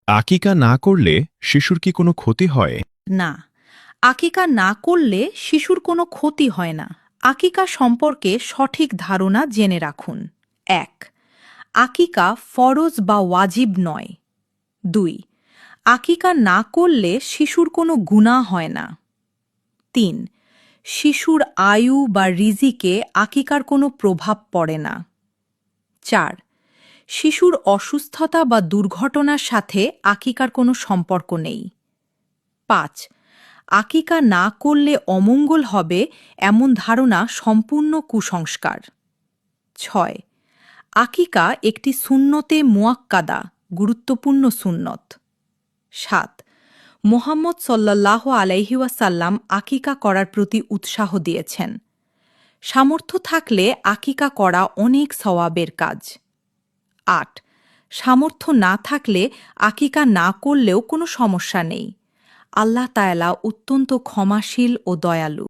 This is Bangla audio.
আকিকা না করলে শিশুর কি কোনো ক্ষতি হয়? না, আকিকা না করলে শিশুর কোনো ক্ষতি হয় না। আকিকা সম্পর্কে সঠিক ধারণা জেনে রাখুন। ১. আকিকা ফরজ বা ওয়াজিব নয়। ২. আকিকা না করলে শিশুর কোনো গুনাহ হয় না। ৩. শিশুর আয়ু বা রিজিকে আকিকার কোনো প্রভাব পড়ে না। ৪. শিশুর অসুস্থতা বা দুর্ঘটনার সাথে আকিকার কোনো সম্পর্ক নেই। ৫. আকিকা না করলে অমঙ্গল হবে এমন ধারণা সম্পূর্ণ কুসংস্কার। ৬. আকিকা একটি সুন্নতে মুয়াক্কাদা, গুরুত্বপূর্ণ সুন্নত। ৭. মুহাম্মদ সাল্লাল্লাহু আলাইহি ওয়াসাল্লাম আকিকা করার প্রতি উৎসাহ দিয়েছেন। সামর্থ্য থাকলে আকিকা করা অনেক সওয়াবের কাজ। ৮. সামর্থ্য না থাকলে আকিকা না করলেও কোনো সমস্যা নেই। আল্লাহ তাআলা অত্যন্ত ক্ষমাশীল ও দয়ালু।